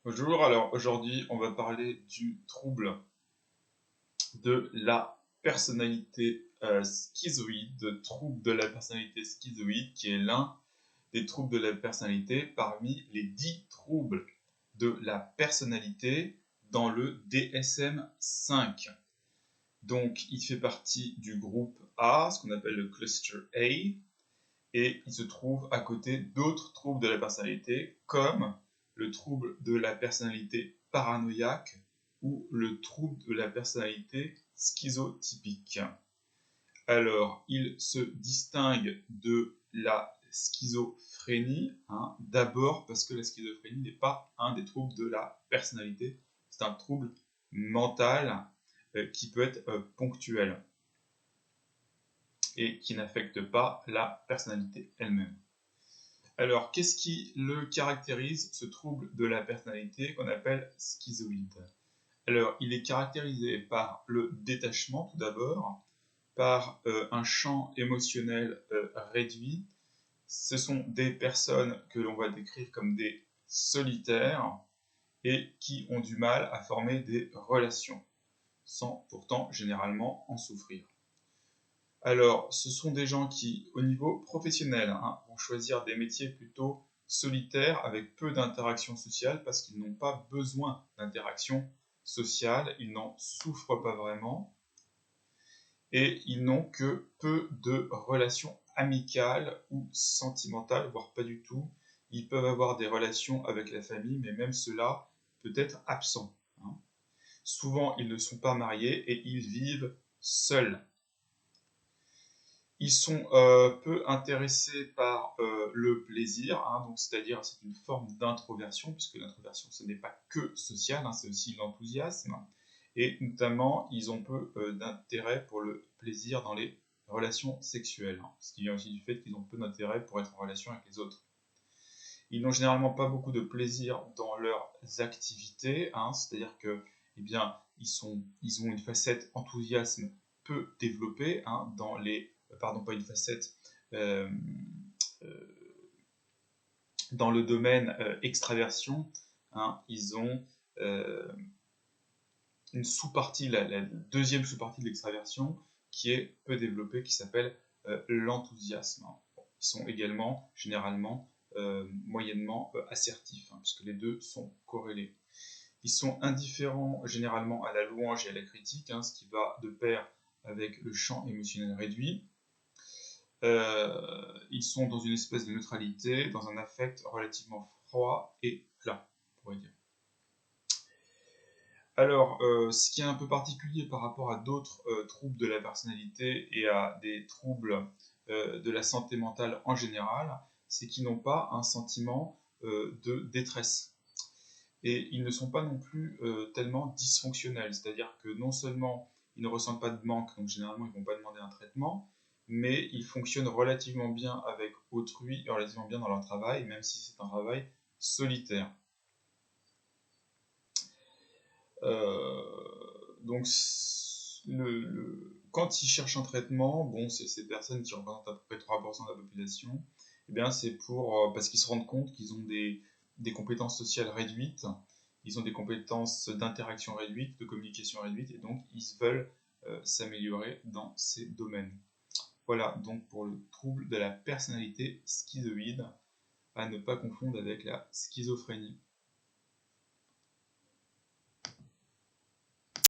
Bonjour, alors aujourd'hui on va parler du trouble de la personnalité schizoïde, trouble de la personnalité schizoïde qui est l'un des troubles de la personnalité parmi les 10 troubles de la personnalité dans le DSM-5. Donc il fait partie du groupe A, ce qu'on appelle le cluster A, et il se trouve à côté d'autres troubles de la personnalité comme le trouble de la personnalité paranoïaque ou le trouble de la personnalité schizotypique. Alors, il se distingue de la schizophrénie, d'abord parce que la schizophrénie n'est pas un des troubles de la personnalité, c'est un trouble mental qui peut être ponctuel et qui n'affecte pas la personnalité elle-même. Alors, qu'est-ce qui le caractérise, ce trouble de la personnalité qu'on appelle schizoïde? Alors, il est caractérisé par le détachement tout d'abord, par un champ émotionnel réduit. Ce sont des personnes que l'on va décrire comme des solitaires et qui ont du mal à former des relations, sans pourtant généralement en souffrir. Alors, ce sont des gens qui, au niveau professionnel, vont choisir des métiers plutôt solitaires avec peu d'interaction sociale parce qu'ils n'ont pas besoin d'interaction sociale, ils n'en souffrent pas vraiment et ils n'ont que peu de relations amicales ou sentimentales, voire pas du tout. Ils peuvent avoir des relations avec la famille, mais même cela peut être absent. Souvent, ils ne sont pas mariés et ils vivent seuls. Ils sont peu intéressés par le plaisir, donc c'est-à-dire c'est une forme d'introversion, puisque l'introversion ce n'est pas que social, c'est aussi l'enthousiasme, et notamment ils ont peu d'intérêt pour le plaisir dans les relations sexuelles, ce qui vient aussi du fait qu'ils ont peu d'intérêt pour être en relation avec les autres. Ils n'ont généralement pas beaucoup de plaisir dans leurs activités, c'est-à-dire que, eh bien, ils ont une facette enthousiasme peu développée dans les, pardon, pas une facette, euh, euh, dans le domaine extraversion, ils ont euh, une sous-partie, la deuxième sous-partie de l'extraversion, qui est peu développée, qui s'appelle l'enthousiasme. Ils sont également, généralement, moyennement assertifs, puisque les deux sont corrélés. Ils sont indifférents généralement à la louange et à la critique, ce qui va de pair avec le champ émotionnel réduit. Ils sont dans une espèce de neutralité, dans un affect relativement froid et plat, on pourrait dire. Alors, ce qui est un peu particulier par rapport à d'autres troubles de la personnalité et à des troubles de la santé mentale en général, c'est qu'ils n'ont pas un sentiment de détresse. Et ils ne sont pas non plus tellement dysfonctionnels, c'est-à-dire que non seulement ils ne ressentent pas de manque, donc généralement ils ne vont pas demander un traitement, mais ils fonctionnent relativement bien avec autrui et relativement bien dans leur travail, même si c'est un travail solitaire. Donc, quand ils cherchent un traitement, bon, c'est ces personnes qui représentent à peu près 3% de la population, eh bien, c'est parce qu'ils se rendent compte qu'ils ont des compétences sociales réduites, ils ont des compétences d'interaction réduites, de communication réduites, et donc ils veulent s'améliorer dans ces domaines. Voilà donc pour le trouble de la personnalité schizoïde, à ne pas confondre avec la schizophrénie.